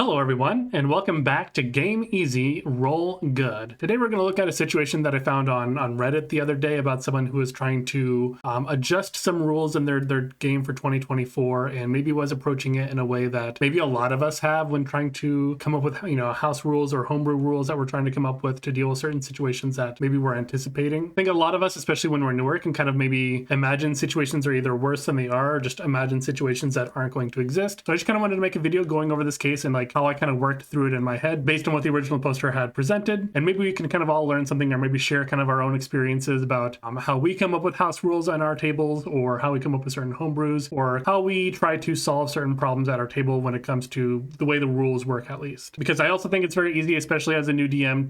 Hello everyone, and welcome back to Game Easy, Roll Good. Today we're going to look at a situation that I found on Reddit the other day about someone who was trying to adjust some rules in their game for 2024 and maybe was approaching it in a way that maybe a lot of us have when trying to come up with, house rules or homebrew rules that we're trying to come up with to deal with certain situations that maybe we're anticipating. I think a lot of us, especially when we're newer, can kind of maybe imagine situations are either worse than they are, or just imagine situations that aren't going to exist. So I just kind of wanted to make a video going over this case and like how I kind of worked through it in my head based on what the original poster had presented. And maybe we can kind of all learn something or maybe share kind of our own experiences about how we come up with house rules on our tables, or how we come up with certain homebrews, or how we try to solve certain problems at our table when it comes to the way the rules work, at least. Because I also think it's very easy, especially as a new DM,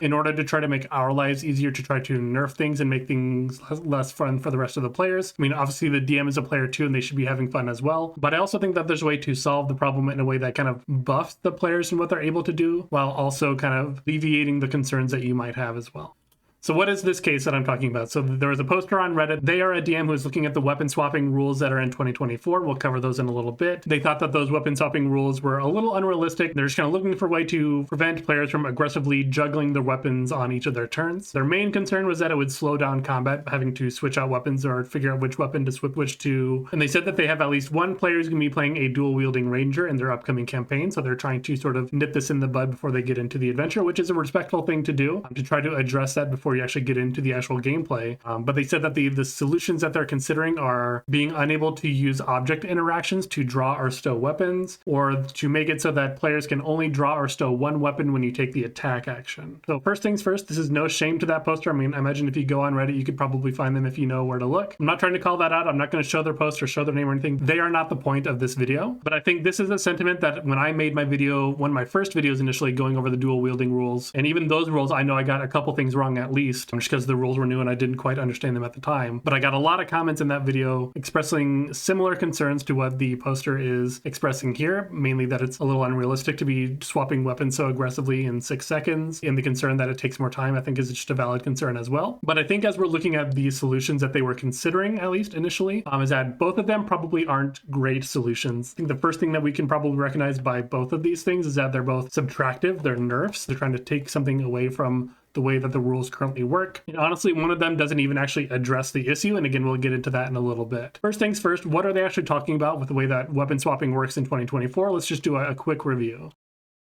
in order to try to make our lives easier, to try to nerf things and make things less fun for the rest of the players. I mean, obviously the DM is a player too, and they should be having fun as well. But I also think that there's a way to solve the problem in a way that kind of buffs the players and what they're able to do, while also kind of alleviating the concerns that you might have as well. So what is this case that I'm talking about? So there was a poster on Reddit. They are a DM who is looking at the weapon swapping rules that are in 2024. We'll cover those in a little bit. They thought that those weapon swapping rules were a little unrealistic. They're just kind of looking for a way to prevent players from aggressively juggling the weapons on each of their turns. Their main concern was that it would slow down combat, having to switch out weapons or figure out which weapon to switch to. And they said that they have at least one player who's going to be playing a dual-wielding ranger in their upcoming campaign. So they're trying to sort of nip this in the bud before they get into the adventure, which is a respectful thing to do, to try to address that before you actually get into the actual gameplay. But they said that the solutions that they're considering are being unable to use object interactions to draw or stow weapons, or to make it so that players can only draw or stow one weapon when you take the attack action. So first things first, this is no shame to that poster. I mean, I imagine if you go on Reddit, you could probably find them if you know where to look. I'm not trying to call that out. I'm not going to show their post or show their name or anything. They are not the point of this video. But I think this is a sentiment that when I made my video, one of my first videos initially going over the dual wielding rules, and even those rules, I know I got a couple things wrong at least, just because the rules were new and I didn't quite understand them at the time. But I got a lot of comments in that video expressing similar concerns to what the poster is expressing here, mainly that it's a little unrealistic to be swapping weapons so aggressively in 6 seconds, and the concern that it takes more time, I think, is just a valid concern as well. But I think as we're looking at the solutions that they were considering, at least initially, is that both of them probably aren't great solutions. I think the first thing that we can probably recognize by both of these things is that they're both subtractive, they're nerfs, they're trying to take something away from the way that the rules currently work. And honestly, one of them doesn't even actually address the issue, and again, we'll get into that in a little bit. First things first, what are they actually talking about with the way that weapon swapping works in 2024? Let's just do a quick review.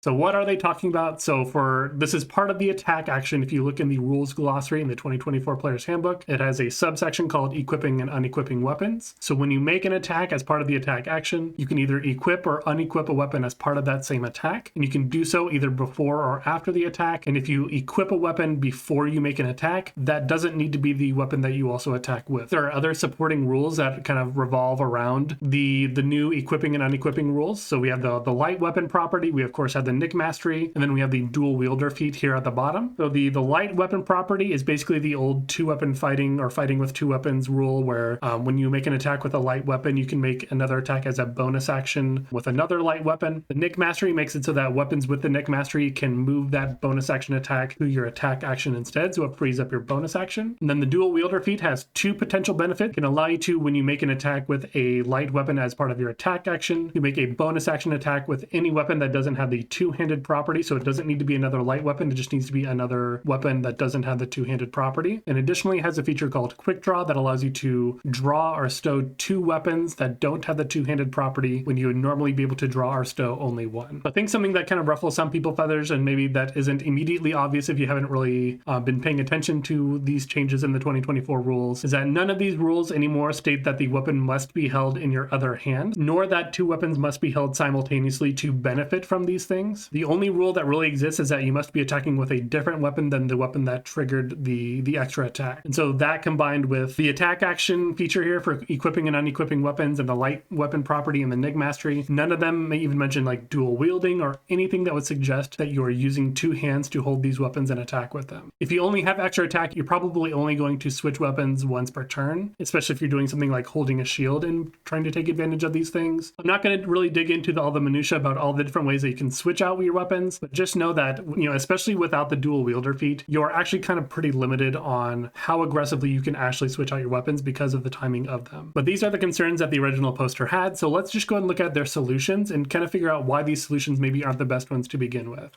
So what are they talking about? So this is part of the attack action. If you look in the rules glossary in the 2024 Player's Handbook, it has a subsection called equipping and unequipping weapons. So when you make an attack as part of the attack action, you can either equip or unequip a weapon as part of that same attack. And you can do so either before or after the attack. And if you equip a weapon before you make an attack, that doesn't need to be the weapon that you also attack with. There are other supporting rules that kind of revolve around the new equipping and unequipping rules. So we have the light weapon property. We of course have the Nick Mastery, and then we have the dual wielder feat here at the bottom. So the light weapon property is basically the old 2-weapon fighting, or fighting with 2 weapons rule, where when you make an attack with a light weapon, you can make another attack as a bonus action with another light weapon. The Nick Mastery makes it so that weapons with the Nick Mastery can move that bonus action attack to your attack action instead, so it frees up your bonus action. And then the dual wielder feat has 2 potential benefits. It can allow you to, when you make an attack with a light weapon as part of your attack action, you make a bonus action attack with any weapon that doesn't have the two-handed property. So it doesn't need to be another light weapon, it just needs to be another weapon that doesn't have the two-handed property. And additionally, it has a feature called quick draw that allows you to draw or stow 2 weapons that don't have the two-handed property when you would normally be able to draw or stow only one. I think something that kind of ruffles some people's feathers, and maybe that isn't immediately obvious if you haven't really been paying attention to these changes in the 2024 rules, is that none of these rules anymore state that the weapon must be held in your other hand, nor that 2 weapons must be held simultaneously to benefit from these things. The only rule that really exists is that you must be attacking with a different weapon than the weapon that triggered the extra attack. And so that, combined with the attack action feature here for equipping and unequipping weapons, and the light weapon property and the Nick Mastery, none of them may even mention like dual wielding or anything that would suggest that you are using 2 hands to hold these weapons and attack with them. If you only have extra attack, you're probably only going to switch weapons once per turn, especially if you're doing something like holding a shield and trying to take advantage of these things. I'm not going to really dig into all the minutia about all the different ways that you can switch switch out your weapons, but just know that, especially without the dual wielder feat, you're actually kind of pretty limited on how aggressively you can actually switch out your weapons because of the timing of them. But these are the concerns that the original poster had, so let's just go ahead and look at their solutions and kind of figure out why these solutions maybe aren't the best ones to begin with.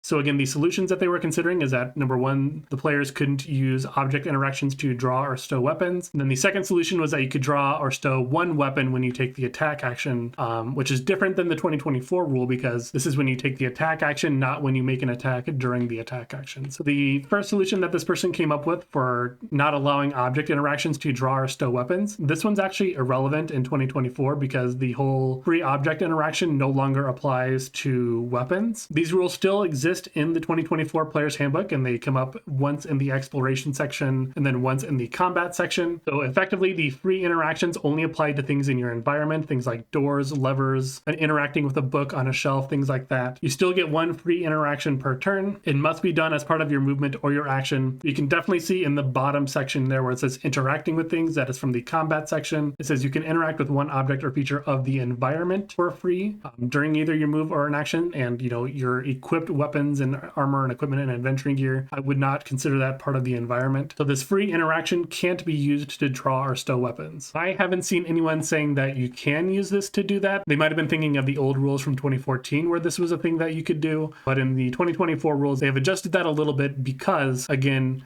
So again, the solutions that they were considering is that, number one, the players couldn't use object interactions to draw or stow weapons. And then the second solution was that you could draw or stow one weapon when you take the attack action, which is different than the 2024 rule because this is when you take the attack action, not when you make an attack during the attack action. So the first solution that this person came up with for not allowing object interactions to draw or stow weapons, this one's actually irrelevant in 2024 because the whole free object interaction no longer applies to weapons. These rules still exist in the 2024 Player's Handbook, and they come up once in the exploration section and then once in the combat section. So effectively, the free interactions only apply to things in your environment, things like doors, levers, and interacting with a book on a shelf, things like that. You still get one free interaction per turn. It must be done as part of your movement or your action. You can definitely see in the bottom section there where it says interacting with things, that is from the combat section. It says you can interact with one object or feature of the environment for free during either your move or an action, and your equipped weapons and armor and equipment and adventuring gear, I would not consider that part of the environment. So this free interaction can't be used to draw or stow weapons. I haven't seen anyone saying that you can use this to do that. They might have been thinking of the old rules from 2014 where this was a thing that you could do, but in the 2024 rules, they have adjusted that a little bit because, again,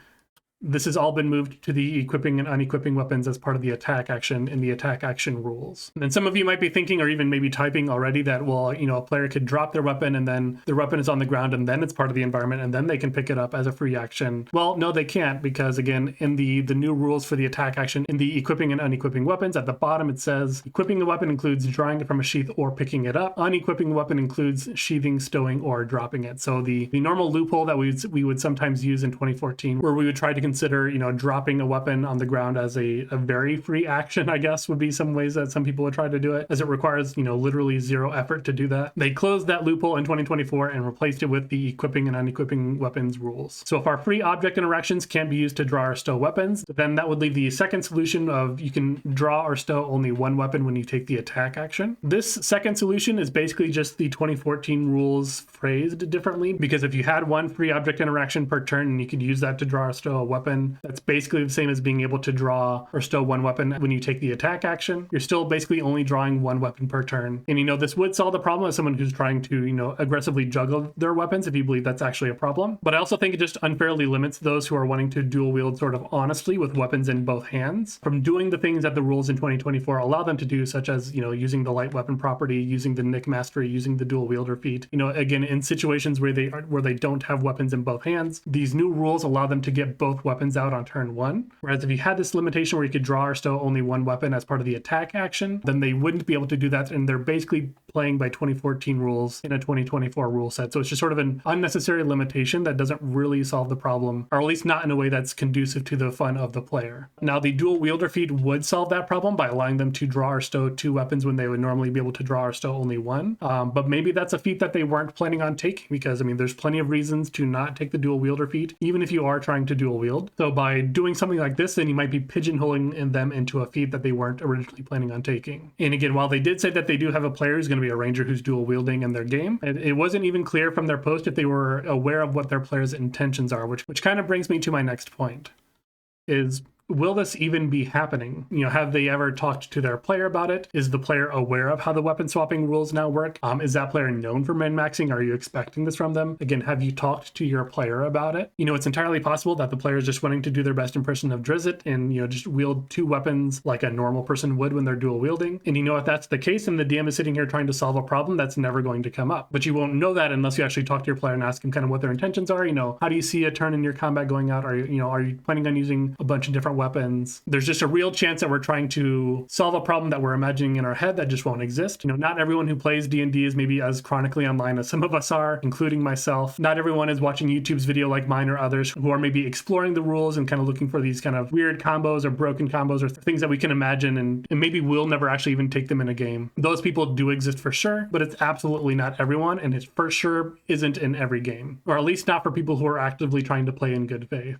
this has all been moved to the equipping and unequipping weapons as part of the attack action in the attack action rules. And some of you might be thinking, or even maybe typing already, that, well, a player could drop their weapon and then their weapon is on the ground and then it's part of the environment and then they can pick it up as a free action. Well, no, they can't, because again, in the new rules for the attack action, in the equipping and unequipping weapons, at the bottom it says equipping the weapon includes drawing it from a sheath or picking it up. Unequipping the weapon includes sheathing, stowing, or dropping it. So the normal loophole that we would sometimes use in 2014, where we would try to consider, dropping a weapon on the ground as a very free action, I guess, would be some ways that some people would try to do it, as it requires, literally zero effort to do that. They closed that loophole in 2024 and replaced it with the equipping and unequipping weapons rules. So if our free object interactions can't be used to draw or stow weapons, then that would leave the second solution of you can draw or stow only one weapon when you take the attack action. This second solution is basically just the 2014 rules phrased differently, because if you had one free object interaction per turn and you could use that to draw or stow a weapon, that's basically the same as being able to draw or stow one weapon when you take the attack action. You're still basically only drawing one weapon per turn. And this would solve the problem of someone who's trying to, aggressively juggle their weapons, if you believe that's actually a problem. But I also think it just unfairly limits those who are wanting to dual wield sort of honestly with weapons in both hands from doing the things that the rules in 2024 allow them to do, such as, using the light weapon property, using the Nick mastery, using the dual wielder feat. Again, in situations where they don't have weapons in both hands, these new rules allow them to get both weapons out on turn one. Whereas if you had this limitation where you could draw or stow only one weapon as part of the attack action, then they wouldn't be able to do that, and they're basically playing by 2014 rules in a 2024 rule set. So it's just sort of an unnecessary limitation that doesn't really solve the problem, or at least not in a way that's conducive to the fun of the player. Now, the dual wielder feat would solve that problem by allowing them to draw or stow two weapons when they would normally be able to draw or stow only one. But maybe that's a feat that they weren't planning on taking, because there's plenty of reasons to not take the dual wielder feat, even if you are trying to dual wield. So by doing something like this, then you might be pigeonholing them into a feat that they weren't originally planning on taking. And again, while they did say that they do have a player who's going to be a ranger who's dual wielding in their game, it wasn't even clear from their post if they were aware of what their player's intentions are, which kind of brings me to my next point, is will this even be happening? Have they ever talked to their player about it? Is the player aware of how the weapon swapping rules now work? Is that player known for min-maxing? Are you expecting this from them? Again, have you talked to your player about it? It's entirely possible that the player is just wanting to do their best impression of Drizzt and, just wield two weapons like a normal person would when they're dual wielding. And if that's the case, then the DM is sitting here trying to solve a problem that's never going to come up. But you won't know that unless you actually talk to your player and ask him kind of what their intentions are. How do you see a turn in your combat going out? Are you planning on using a bunch of different weapons? There's just a real chance that we're trying to solve a problem that we're imagining in our head that just won't exist. Not everyone who plays D&D is maybe as chronically online as some of us are, including myself. Not everyone is watching YouTube's video like mine or others who are maybe exploring the rules and kind of looking for these kind of weird combos or broken combos or things that we can imagine and maybe we'll never actually even take them in a game. Those people do exist for sure, but it's absolutely not everyone, and it for sure isn't in every game, or at least not for people who are actively trying to play in good faith.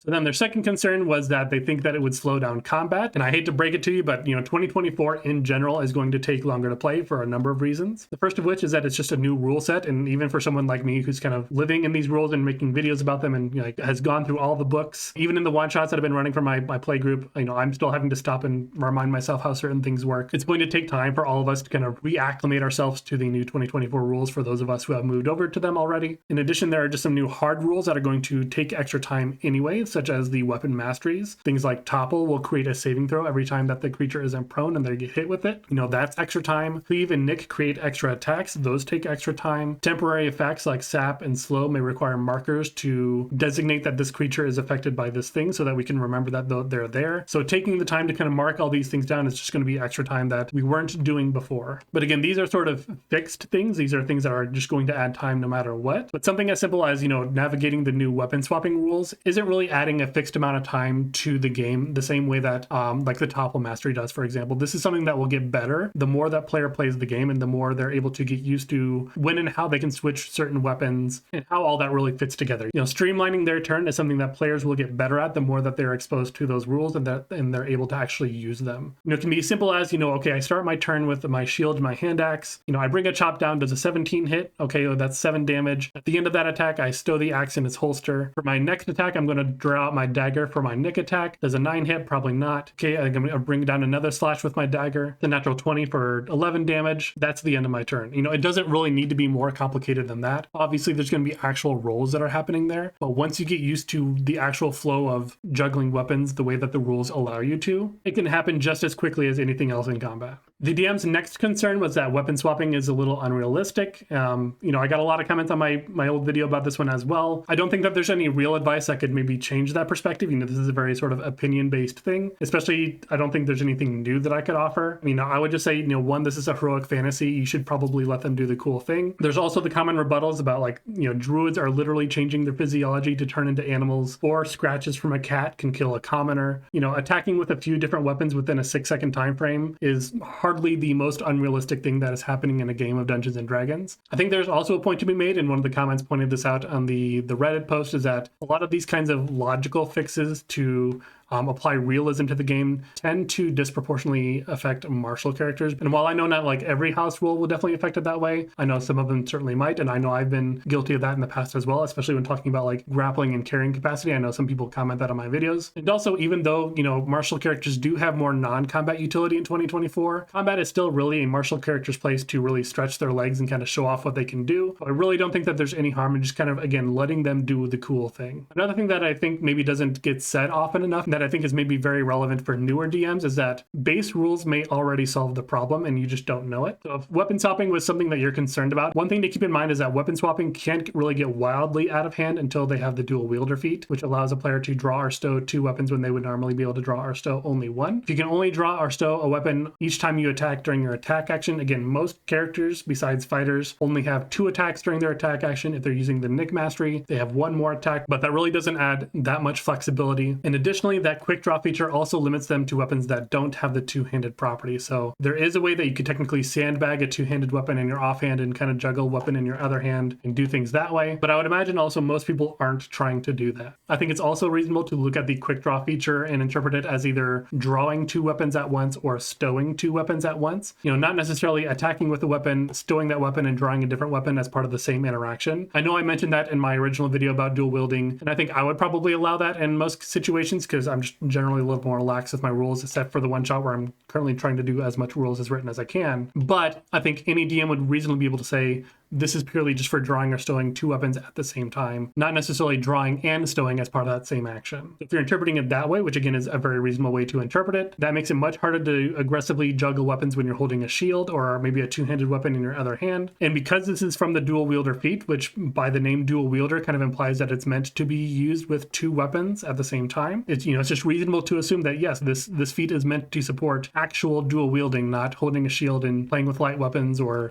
So then their second concern was that they think that it would slow down combat. And I hate to break it to you, but 2024 in general is going to take longer to play for a number of reasons. The first of which is that it's just a new rule set. And even for someone like me who's kind of living in these rules and making videos about them and has gone through all the books, even in the one-shots that I've been running for my play group, I'm still having to stop and remind myself how certain things work. It's going to take time for all of us to kind of reacclimate ourselves to the new 2024 rules for those of us who have moved over to them already. In addition, there are just some new hard rules that are going to take extra time anyway, such as the weapon masteries. Things like topple will create a saving throw every time that the creature isn't prone and they get hit with it. That's extra time. Cleave and nick create extra attacks. Those take extra time. Temporary effects like sap and slow may require markers to designate that this creature is affected by this thing so that we can remember that they're there. So taking the time to kind of mark all these things down is just going to be extra time that we weren't doing before. But again, these are sort of fixed things. These are things that are just going to add time no matter what. But something as simple as, navigating the new weapon swapping rules isn't really adding a fixed amount of time to the game the same way that like the topple mastery does, for example. This is something that will get better the more that player plays the game and the more they're able to get used to when and how they can switch certain weapons and how all that really fits together. Streamlining their turn is something that players will get better at the more that they're exposed to those rules and they're able to actually use them. It can be as simple as, okay, I start my turn with my shield and my hand axe. I bring a chop down, does a 17 hit. Okay, that's 7 damage. At the end of that attack, I stow the axe in its holster. For my next attack, I'm going to draw out my dagger for my nick attack. Does a 9 hit? Probably not. Okay, I'm going to bring down another slash with my dagger. The natural 20 for 11 damage. That's the end of my turn. It doesn't really need to be more complicated than that. Obviously, there's going to be actual rolls that are happening there. But once you get used to the actual flow of juggling weapons the way that the rules allow you to, it can happen just as quickly as anything else in combat. The DM's next concern was that weapon swapping is a little unrealistic. I got a lot of comments on my old video about this one as well. I don't think that there's any real advice that could maybe change that perspective. This is a very sort of opinion-based thing. Especially, I don't think there's anything new that I could offer. I would just say, one, this is a heroic fantasy. You should probably let them do the cool thing. There's also the common rebuttals about druids are literally changing their physiology to turn into animals, or scratches from a cat can kill a commoner. Attacking with a few different weapons within a 6-second time frame is hardly the most unrealistic thing that is happening in a game of Dungeons and Dragons. I think there's also a point to be made, and one of the comments pointed this out on the Reddit post, is that a lot of these kinds of logical fixes to apply realism to the game tend to disproportionately affect martial characters. And while I know not every house rule will definitely affect it that way, I know some of them certainly might, and I know I've been guilty of that in the past as well, especially when talking about grappling and carrying capacity. I know some people comment that on my videos. And also, even though martial characters do have more non-combat utility in 2024, combat is still really a martial character's place to really stretch their legs and kind of show off what they can do. I really don't think that there's any harm in just kind of, again, letting them do the cool thing. Another thing that I think maybe doesn't get said often enough, that I think is maybe very relevant for newer DMs, is that base rules may already solve the problem and you just don't know it. So if weapon swapping was something that you're concerned about, one thing to keep in mind is that weapon swapping can't really get wildly out of hand until they have the dual wielder feat, which allows a player to draw or stow 2 weapons when they would normally be able to draw or stow only 1. If you can only draw or stow a weapon each time you attack during your attack action, again, most characters besides fighters only have 2 attacks during their attack action. If they're using the nick mastery, they have 1 more attack, but that really doesn't add that much flexibility. And additionally, that quick draw feature also limits them to weapons that don't have the two-handed property. So there is a way that you could technically sandbag a two-handed weapon in your offhand and kind of juggle weapon in your other hand and do things that way. But I would imagine also most people aren't trying to do that. I think it's also reasonable to look at the quick draw feature and interpret it as either drawing 2 weapons at once or stowing 2 weapons at once. Not necessarily attacking with a weapon, stowing that weapon and drawing a different weapon as part of the same interaction. I know I mentioned that in my original video about dual wielding, and I think I would probably allow that in most situations because I'm just generally a little more lax with my rules, except for the one shot where I'm currently trying to do as much rules as written as I can. But I think any DM would reasonably be able to say, this is purely just for drawing or stowing 2 weapons at the same time, not necessarily drawing and stowing as part of that same action. If you're interpreting it that way, which again is a very reasonable way to interpret it, that makes it much harder to aggressively juggle weapons when you're holding a shield or maybe a two-handed weapon in your other hand. And because this is from the dual wielder feat, which by the name dual wielder kind of implies that it's meant to be used with 2 weapons at the same time, it's just reasonable to assume that yes, this feat is meant to support actual dual wielding, not holding a shield and playing with light weapons or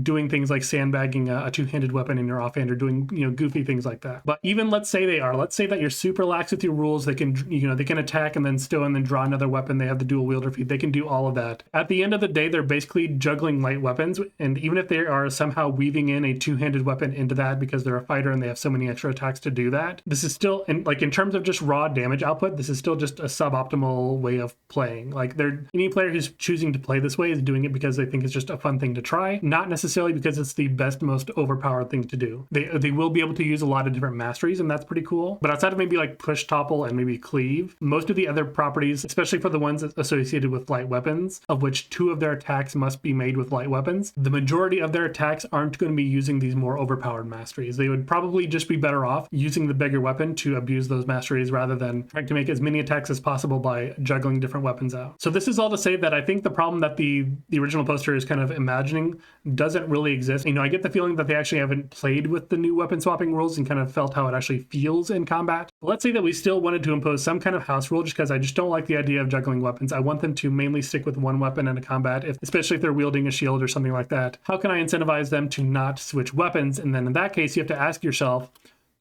doing things like sandbag sandbagging a two-handed weapon in your offhand or doing, you know, goofy things like that. But even let's say that you're super lax with your rules. They can, you know, they can attack and then stow and then draw another weapon. They have the dual wielder feat. They can do all of that. At the end of the day, they're basically juggling light weapons. And even if they are somehow weaving in a two-handed weapon into that because they're a fighter and they have so many extra attacks to do that, this is still, in terms of just raw damage output, this is still just a suboptimal way of playing. Like, any player who's choosing to play this way is doing it because they think it's just a fun thing to try, not necessarily because it's the best, most overpowered thing to do. They will be able to use a lot of different masteries, and that's pretty cool. But outside of maybe like push, topple, and maybe cleave, most of the other properties, especially for the ones associated with light weapons, of which 2 of their attacks must be made with light weapons, the majority of their attacks aren't going to be using these more overpowered masteries. They would probably just be better off using the bigger weapon to abuse those masteries rather than trying to make as many attacks as possible by juggling different weapons out. So this is all to say that I think the problem that the original poster is kind of imagining doesn't really exist. You know, I get the feeling that they actually haven't played with the new weapon swapping rules and kind of felt how it actually feels in combat. But let's say that we still wanted to impose some kind of house rule just because I just don't like the idea of juggling weapons. I want them to mainly stick with one weapon in a combat, especially if they're wielding a shield or something like that. How can I incentivize them to not switch weapons? And then in that case, you have to ask yourself,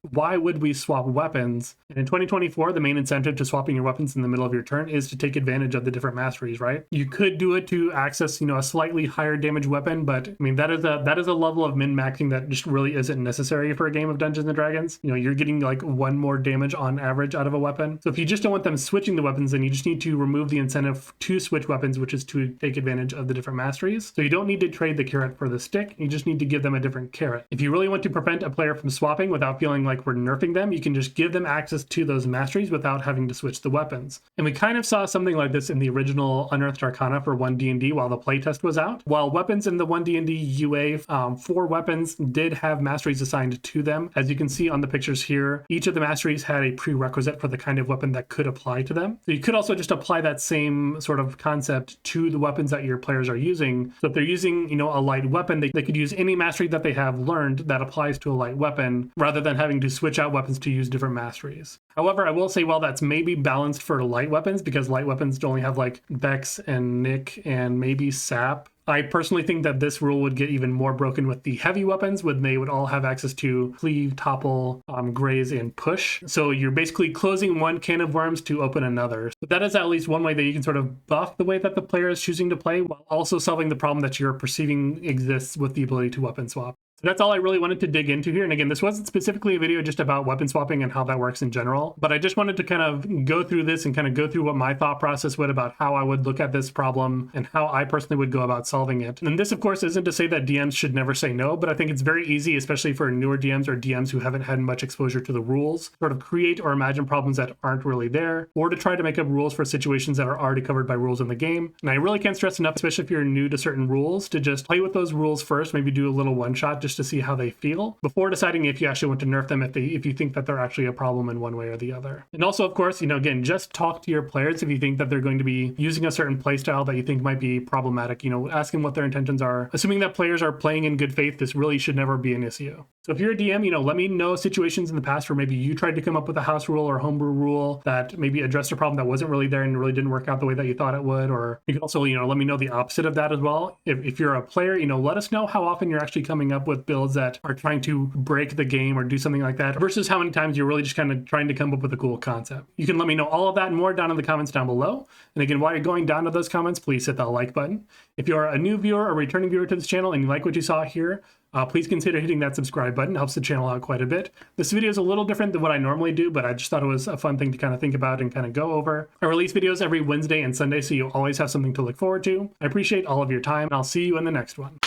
why would we swap weapons? And in 2024, the main incentive to swapping your weapons in the middle of your turn is to take advantage of the different masteries, right? You could do it to access, you know, a slightly higher damage weapon, but I mean, that is a level of min-maxing that just really isn't necessary for a game of Dungeons and Dragons. You know, you're getting like 1 more damage on average out of a weapon. So if you just don't want them switching the weapons, then you just need to remove the incentive to switch weapons, which is to take advantage of the different masteries. So you don't need to trade the carrot for the stick. You just need to give them a different carrot. If you really want to prevent a player from swapping without feeling like we're nerfing them, you can just give them access to those masteries without having to switch the weapons. And we kind of saw something like this in the original Unearthed Arcana for 1D&D while the playtest was out. While weapons in the 1D&D UA, 4 weapons did have masteries assigned to them. As you can see on the pictures here, each of the masteries had a prerequisite for the kind of weapon that could apply to them. So you could also just apply that same sort of concept to the weapons that your players are using. So if they're using, you know, a light weapon, they could use any mastery that they have learned that applies to a light weapon rather than having to switch out weapons to use different masteries. However, I will say, while that's maybe balanced for light weapons, because light weapons only have like Vex and Nick and maybe Sap, I personally think that this rule would get even more broken with the heavy weapons when they would all have access to cleave, topple, graze, and push. So you're basically closing one can of worms to open another. So that is at least one way that you can sort of buff the way that the player is choosing to play while also solving the problem that you're perceiving exists with the ability to weapon swap. So that's all I really wanted to dig into here. And again, this wasn't specifically a video just about weapon swapping and how that works in general, but I just wanted to kind of go through this and kind of go through what my thought process would about how I would look at this problem and how I personally would go about solving it. And this, of course, isn't to say that DMs should never say no, but I think it's very easy, especially for newer DMs or DMs who haven't had much exposure to the rules, sort of create or imagine problems that aren't really there, or to try to make up rules for situations that are already covered by rules in the game. And I really can't stress enough, especially if you're new to certain rules, to just play with those rules first, maybe do a little one shot just to see how they feel before deciding if you actually want to nerf them, if you think that they're actually a problem in one way or the other. And also, of course, you know, again, just talk to your players if you think that they're going to be using a certain playstyle that you think might be problematic. You know, ask them what their intentions are. Assuming that players are playing in good faith, this really should never be an issue. So if you're a DM, you know, let me know situations in the past where maybe you tried to come up with a house rule or homebrew rule that maybe addressed a problem that wasn't really there and really didn't work out the way that you thought it would. Or you can also, you know, let me know the opposite of that as well. If you're a player, you know, let us know how often you're actually coming up with builds that are trying to break the game or do something like that versus how many times you're really just kind of trying to come up with a cool concept. You can let me know all of that and more down in the comments down below. And again, while you're going down to those comments, please hit that like button. If you're a new viewer or returning viewer to this channel and you like what you saw here, please consider hitting that subscribe button. It helps the channel out quite a bit. This video is a little different than what I normally do, but I just thought it was a fun thing to kind of think about and kind of go over. I release videos every Wednesday and Sunday, so you always have something to look forward to. I appreciate all of your time, and I'll see you in the next one.